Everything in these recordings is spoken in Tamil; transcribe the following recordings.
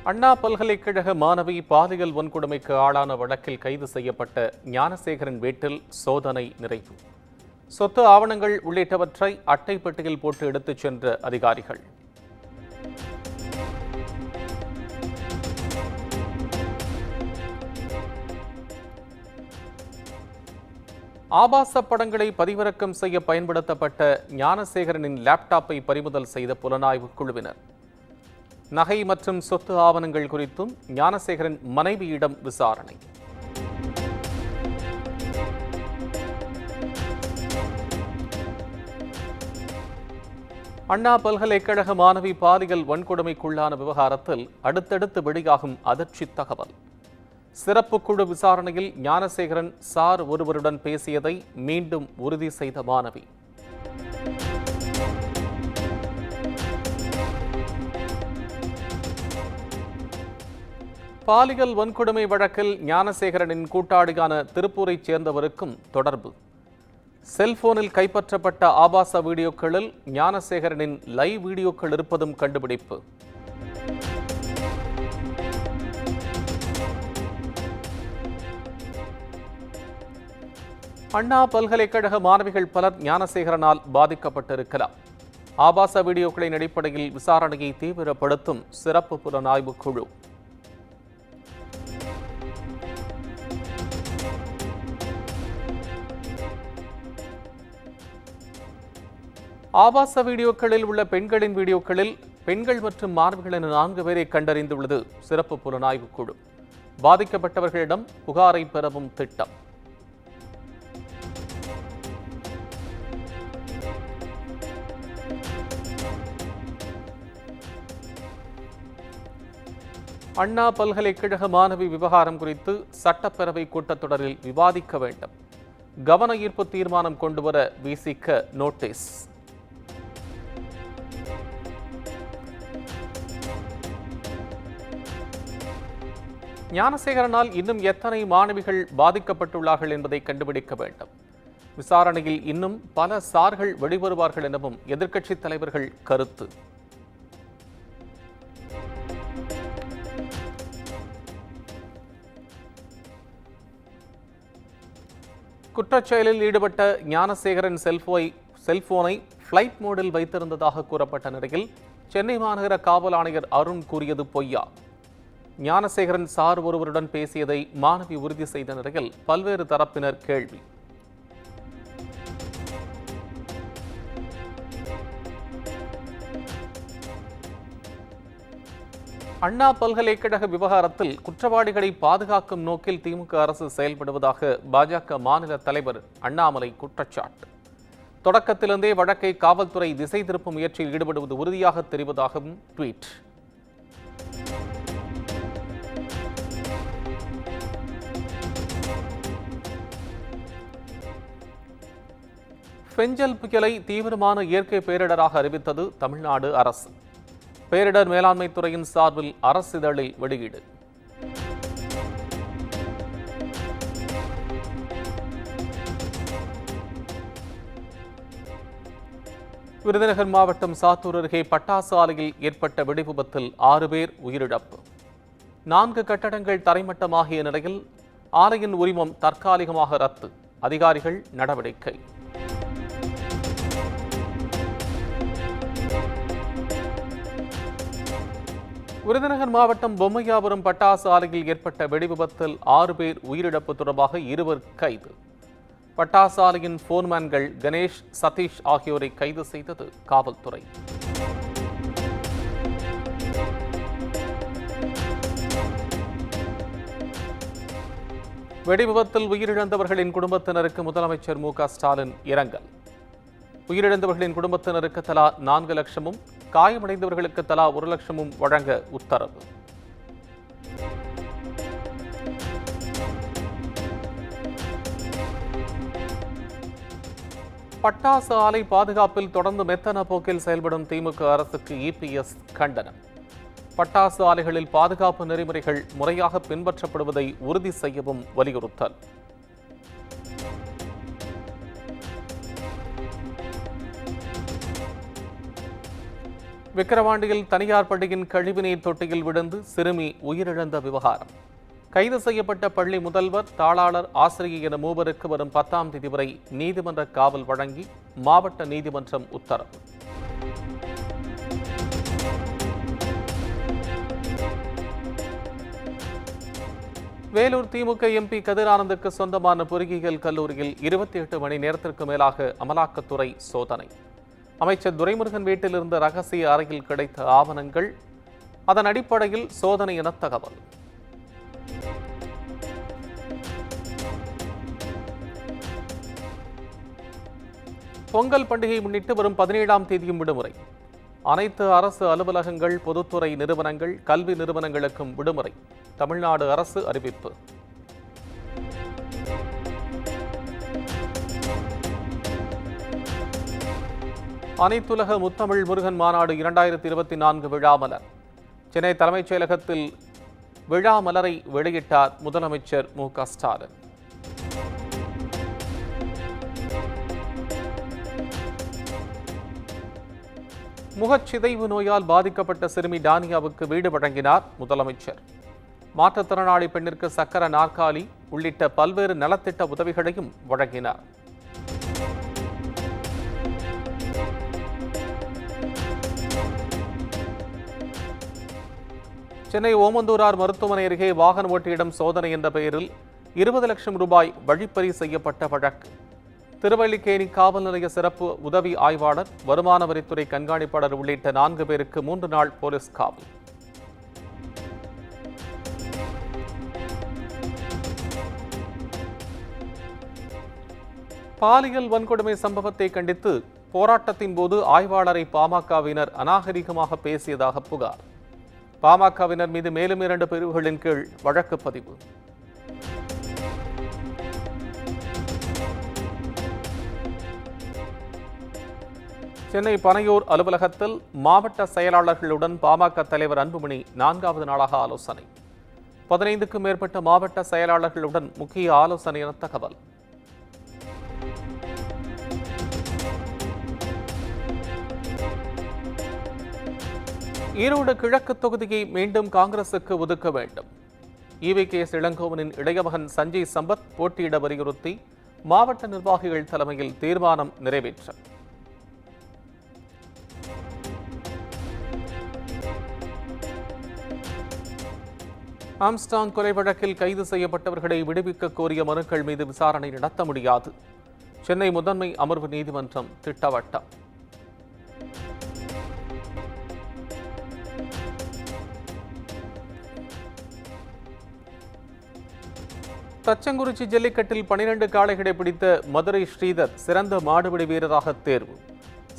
அண்ணா பல்கலைக்கழக மாணவி பாலியல் வன்கொடுமைக்கு ஆளான வழக்கில் கைது செய்யப்பட்ட ஞானசேகரன் வீட்டில் சோதனை நிறைவு. சொத்து ஆவணங்கள் உள்ளிட்டவற்றை அட்டை பெட்டியில் போட்டு எடுத்துச் சென்ற அதிகாரிகள். ஆபாச படங்களை பதிவிறக்கம் செய்ய பயன்படுத்தப்பட்ட ஞானசேகரனின் லேப்டாப்பை பறிமுதல் செய்த புலனாய்வு குழுவினர். நகை மற்றும் சொத்து ஆவணங்கள் குறித்தும் ஞானசேகரன் மனைவியிடம் விசாரணை. அண்ணா பல்கலைக்கழக மாணவி பாலியல் வன்கொடுமைக்குள்ளான விவகாரத்தில் அடுத்தடுத்து வெளியாகும் அதிர்ச்சி தகவல். சிறப்பு குழு விசாரணையில் ஞானசேகரன் சார் ஒருவருடன் பேசியதை மீண்டும் உறுதி செய்த மாணவி. பாலியல் வன்கொடுமை வழக்கில் ஞானசேகரனின் கூட்டாளியான திருப்பூரைச் சேர்ந்தவருக்கும் தொடர்பு. செல்போனில் கைப்பற்றப்பட்ட ஆபாச வீடியோக்களில் ஞானசேகரனின் லைவ் வீடியோக்கள் இருப்பதும் கண்டுபிடிப்பு. அண்ணா பல்கலைக்கழக மாணவிகள் பலர் ஞானசேகரனால் பாதிக்கப்பட்டிருக்கலாம். ஆபாச வீடியோக்களின் அடிப்படையில் விசாரணையை தீவிரப்படுத்தும் சிறப்பு புலனாய்வு குழு. ஆபாச வீடியோக்களில் உள்ள பெண்களின் வீடியோக்களில் பெண்கள் மற்றும் மாணவிகள் என 4 பேரை கண்டறிந்துள்ளது சிறப்பு புலனாய்வு குழு. பாதிக்கப்பட்டவர்களிடம் புகாரை பெறவும் திட்டம். அண்ணா பல்கலைக்கழக மாணவி விவகாரம் குறித்து சட்டப்பேரவை கூட்டத்தொடரில் விவாதிக்க வேண்டும். கவன ஈர்ப்பு தீர்மானம் கொண்டுவர விசிக நோட்டீஸ். ஞானசேகரனால் இன்னும் எத்தனை மாணவிகள் பாதிக்கப்பட்டுள்ளார்கள் என்பதை கண்டுபிடிக்க வேண்டும். விசாரணையில் இன்னும் பல சார்கள் வெளிவருவார்கள் எனவும் எதிர்க்கட்சித் தலைவர்கள் கருத்து. குற்றச்செயலில் ஈடுபட்ட ஞானசேகரன் செல்போனை ஃபிளைட் மோடில் வைத்திருந்ததாக கூறப்பட்ட நிலையில் சென்னை மாநகர காவல் ஆணையர் அருண் கூறியது பொய்யா? ஞானசேகரன் சார் ஒருவருடன் பேசியதை மாணவி உறுதி செய்த நிலையில் பல்வேறு தரப்பினர் கேள்வி. அண்ணா பல்கலைக்கழக விவகாரத்தில் குற்றவாளிகளை பாதுகாக்கும் நோக்கில் திமுக அரசு செயல்படுவதாக பாஜக மாநில தலைவர் அண்ணாமலை குற்றச்சாட்டு. தொடக்கத்திலிருந்தே வழக்கை காவல்துறை திசை திருப்பும் முயற்சியில் ஈடுபடுவது உறுதியாக தெரிவதாகவும் ட்வீட். பெஞ்சல் புயலை தீவிரமான இயற்கை பேரிடராக அறிவித்தது தமிழ்நாடு அரசு. பேரிடர் மேலாண்மை துறையின் சார்பில் அரசிதழில் வெளியீடு. விருதுநகர் மாவட்டம் சாத்தூர் அருகே பட்டாசு ஆலையில் ஏற்பட்ட வெடிவிபத்தில் 6 பேர் உயிரிழப்பு. 4 கட்டடங்கள் தரைமட்டமாகிய நிலையில் ஆலையின் உரிமம் தற்காலிகமாக ரத்து. அதிகாரிகள் நடவடிக்கை. விருதுநகர் மாவட்டம் பொம்மையாபுரம் பட்டாசு ஆலையில் ஏற்பட்ட வெடிவிபத்தில் 6 பேர் உயிரிழப்பு தொடர்பாக 2 கைது. பட்டாசு ஆலையின் போர்மேன்கள் கணேஷ், சதீஷ் ஆகியோரை கைது செய்தது காவல்துறை. வெடிவிபத்தில் உயிரிழந்தவர்களின் குடும்பத்தினருக்கு முதலமைச்சர் மு.க. ஸ்டாலின் இரங்கல். உயிரிழந்தவர்களின் குடும்பத்தினருக்கு தலா 4 லட்சமும் காயமடைந்தவர்களுக்கு தலா 1 லட்சமும் வழங்க உத்தரவு. பட்டாசு ஆலை பாதுகாப்பில் தொடர்ந்து மெத்தன போக்கில் செயல்படும் திமுக அரசுக்கு இபிஎஸ் கண்டனம். பட்டாசு ஆலைகளில் பாதுகாப்பு நெறிமுறைகள் முறையாக பின்பற்றப்படுவதை உறுதி செய்யவும் வலியுறுத்தல். விக்கிரவாண்டியில் தனியார் பள்ளியின் கழிவுநீர் தொட்டியில் விழுந்து சிறுமி உயிரிழந்த விவகாரம். கைது செய்யப்பட்ட பள்ளி முதல்வர், தாளாளர், ஆசிரியை என மூவருக்கு வரும் 10ஆம் தேதி வரை நீதிமன்ற காவல் வழங்கி மாவட்ட நீதிமன்றம் உத்தரவு. வேலூர் திமுக எம்பி கதிரானந்துக்கு சொந்தமான பொறியியல் கல்லூரியில் 28 மணி நேரத்திற்கு மேலாக அமலாக்கத்துறை சோதனை. அமைச்சர் துரைமுருகன் வீட்டில் இருந்த ரகசிய அறையில் கிடைத்த ஆவணங்கள், அதன் அடிப்படையில் சோதனை என தகவல். பொங்கல் பண்டிகையை முன்னிட்டு வரும் 17ஆம் தேதியும் விடுமுறை. அனைத்து அரசு அலுவலகங்கள், பொதுத்துறை நிறுவனங்கள், கல்வி நிறுவனங்களுக்கும் விடுமுறை. தமிழ்நாடு அரசு அறிவிப்பு. அனைத்துலக முத்தமிழ் முருகன் மாநாடு 2024 விழாமலர். சென்னை தலைமைச் செயலகத்தில் விழா மலரை வெளியிட்டார் முதலமைச்சர் மு.க. ஸ்டாலின். முகச்சிதைவு நோயால் பாதிக்கப்பட்ட சிறுமி டானியாவுக்கு வீடு வழங்கினார் முதலமைச்சர். மாற்றுத்திறனாளி பெண்ணிற்கு சக்கர நாற்காலி உள்ளிட்ட பல்வேறு நலத்திட்ட உதவிகளையும் வழங்கினார். சென்னை ஓமந்தூரார் மருத்துவமனை அருகே வாகன ஓட்டியிடம் சோதனை என்ற பெயரில் 20 லட்சம் ரூபாய் வழிப்பறி செய்யப்பட்ட வழக்கு. திருவல்லிக்கேணி காவல் நிலைய சிறப்பு உதவி ஆய்வாளர், வருமான வரித்துறை கண்காணிப்பாளர் உள்ளிட்ட 4 பேருக்கு 3 நாள் போலீஸ் காவல். பாலியல் வன்கொடுமை சம்பவத்தை கண்டித்து போராட்டத்தின் போது ஆய்வாளரை பாமகவினர் அநாகரிகமாக பேசியதாக புகார். பாமகவினர் மீது மேலும் 2 பிரிவுகளின் கீழ் வழக்கு பதிவு. சென்னை பனையூர் அலுவலகத்தில் மாவட்ட செயலாளர்களுடன் பாமக தலைவர் அன்புமணி 4வது நாளாக ஆலோசனை. 15க்கும் மேற்பட்ட மாவட்ட செயலாளர்களுடன் முக்கிய ஆலோசனை என தகவல். ஈரோடு கிழக்கு தொகுதியை மீண்டும் காங்கிரசுக்கு ஒதுக்க வேண்டும். EVKS இளங்கோவனின் இளையமகன் சஞ்சய் சம்பத் போட்டியிட வலியுறுத்தி மாவட்ட நிர்வாகிகள் தலைமையில் தீர்மானம் நிறைவேற்றம். ஆம்ஸ்டாங் கொலை வழக்கில் கைது செய்யப்பட்டவர்களை விடுவிக்க கோரிய மனுக்கள் மீது விசாரணை நடத்த முடியாது. சென்னை முதன்மை அமர்வு நீதிமன்றம் திட்டவட்டம். தச்சங்குறிச்சி ஜல்லிக்கட்டில் 12 காளைகளை பிடித்த மதுரை ஸ்ரீதர் சிறந்த மாடுபிடி வீரராக தேர்வு.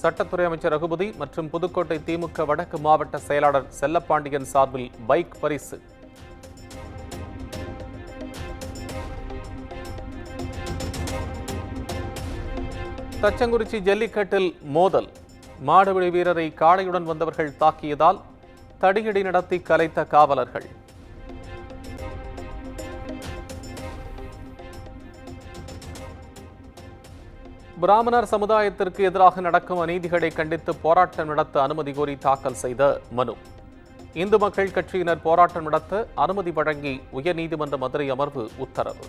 சட்டத்துறை அமைச்சர் ரகுபதி மற்றும் புதுக்கோட்டை திமுக வடக்கு மாவட்ட செயலாளர் செல்லப்பாண்டியன் சார்பில் பைக் பரிசு. தச்சங்குறிச்சி ஜல்லிக்கட்டில் மோதல். மாடுபிடி வீரரை காளையுடன் வந்தவர்கள் தாக்கியதால் தடியடி நடத்தி கலைத்த காவலர்கள். பிராமணர் சமுதாயத்திற்கு எதிராக நடக்கும் அநீதிகளை கண்டித்து போராட்டம் நடத்த அனுமதி கோரி தாக்கல் செய்த மனு. இந்து மக்கள் கட்சியினர் போராட்டம் நடத்த அனுமதி வழங்கி உயர்நீதிமன்ற மதுரை அமர்வு உத்தரவு.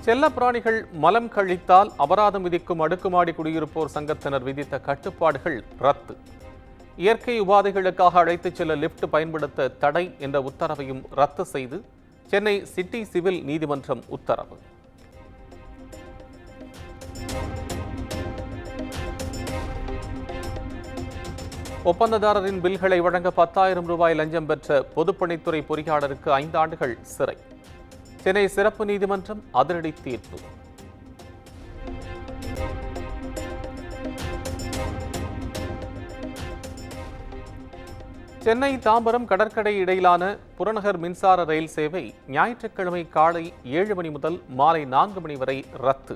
செல்லப்பிராணிகள் மலம் கழித்தால் அபராதம் விதிக்கும் அடுக்குமாடி குடியிருப்போர் சங்கத்தினர் விதித்த கட்டுப்பாடுகள் ரத்து. இயற்கை உபாதைகளுக்காக அழைத்துச் செல்ல லிப்ட் பயன்படுத்த தடை என்ற உத்தரவையும் ரத்து செய்து சென்னை சிட்டி சிவில் நீதிமன்றம் உத்தரவு. ஒப்பந்ததாரரின் பில்களை வழங்க 10,000 ரூபாய் லஞ்சம் பெற்ற பொதுப்பணித்துறை பொறியாளருக்கு 5 ஆண்டுகள் சிறை. சென்னை சிறப்பு நீதிமன்றம் அதிரடி தீர்ப்பு. சென்னை தாம்பரம் கடற்கரை இடையிலான புறநகர் மின்சார ரயில் சேவை ஞாயிற்றுக்கிழமை காலை 7 மணி முதல் மாலை 4 மணி வரை ரத்து.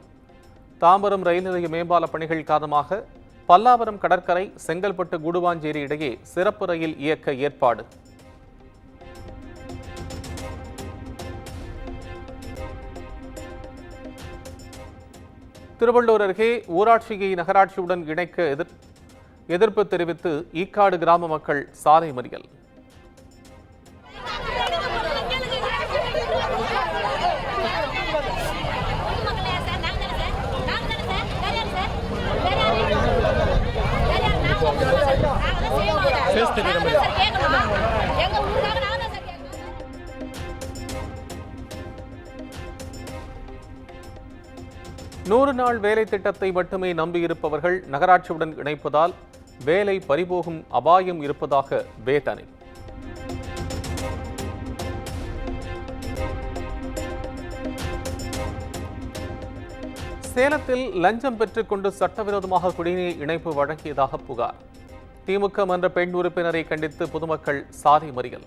தாம்பரம் ரயில் நிலைய மேம்பால பணிகள் காரணமாக பல்லாவரம் கடற்கரை, செங்கல்பட்டு, கூடுவாஞ்சேரி இடையே சிறப்பு ரயில் இயக்க ஏற்பாடு. திருவள்ளூர் அருகே ஊராட்சியை நகராட்சியுடன் இணைக்க எதிர்ப்பு தெரிவித்து ஈக்காடு கிராம மக்கள் சாலை மறியல். நூறு நாள் வேலை திட்டத்தை மட்டுமே நம்பியிருப்பவர்கள் நகராட்சியுடன் இணைப்பதால் வேலை பறிபோகும் அபாயம் இருப்பதாக வேதனை. சேலத்தில் லஞ்சம் பெற்றுக்கொண்டு சட்டவிரோதமாக குடிநீர் இணைப்பு வழங்கியதாக புகார். திமுக மன்ற பெண் உறுப்பினரை கண்டித்து பொதுமக்கள் சாலை மறியல்.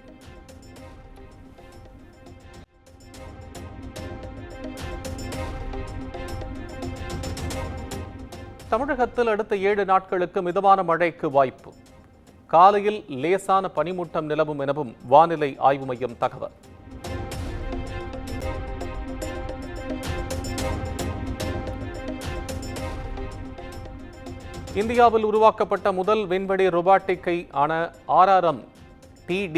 தமிழகத்தில் அடுத்த 7 நாட்களுக்கு மிதமான மழைக்கு வாய்ப்பு. காலையில் லேசான பனிமூட்டம் நிலவும் எனவும் வானிலை ஆய்வு மையம் தகவல். இந்தியாவில் உருவாக்கப்பட்ட முதல் விண்வெளி ரோபாட்டிக்கை ஆன RRM-TD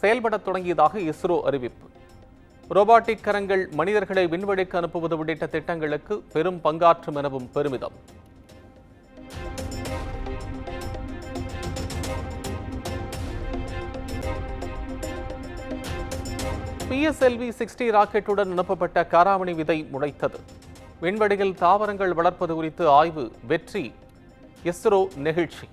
செயல்படத் தொடங்கியதாக இஸ்ரோ அறிவிப்பு. ரோபாட்டிக் கரங்கள் மனிதர்களை விண்வெளிக்கு அனுப்புவது உள்ளிட்ட திட்டங்களுக்கு பெரும் பங்காற்றும் எனவும் பெருமிதம். PSLV-60 ராக்கெட்டுடன் அனுப்பப்பட்ட காராமணி விதை முளைத்தது. விண்வெளியில் தாவரங்கள் வளர்ப்பது குறித்து ஆய்வு வெற்றி. இஸ்ரோ நெகிழ்ச்சி.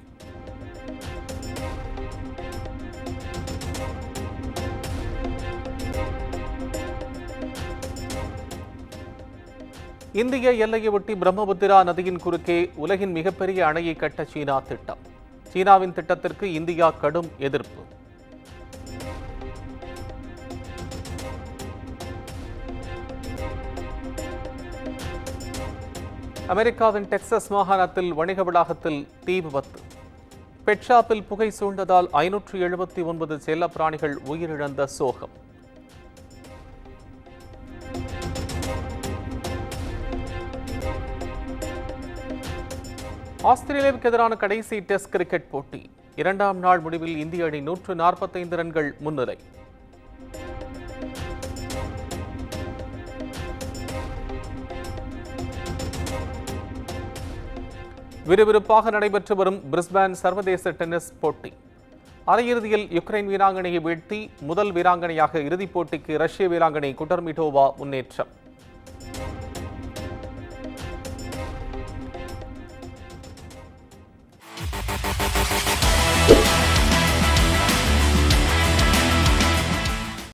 இந்திய எல்லையை ஒட்டி பிரம்மபுத்திரா நதியின் குறுக்கே உலகின் மிகப்பெரிய அணையை கட்ட சீனா திட்டம். சீனாவின் திட்டத்திற்கு இந்தியா கடும் எதிர்ப்பு. அமெரிக்காவின் டெக்சாஸ் மாகாணத்தில் வணிக வளாகத்தில் தீ விபத்து. பெட் ஷாப்பில் புகை சூழ்ந்ததால் 579 செல்லப்பிராணிகள் உயிரிழந்த சோகம். ஆஸ்திரேலியாவுக்கு எதிரான கடைசி டெஸ்ட் கிரிக்கெட் போட்டி. 2ஆம் நாள் முடிவில் இந்திய அணி 145 ரன்கள் முன்னிலை. விறுவிறுப்பாக நடைபெற்று வரும் பிரிஸ்பேன் சர்வதேச டென்னிஸ் போட்டி. அரையிறுதியில் யுக்ரைன் வீராங்கனையை வீழ்த்தி முதல் வீராங்கனையாக இறுதிப் போட்டிக்கு ரஷ்ய வீராங்கனை குடர்மிட்டோவா முன்னேற்றம்.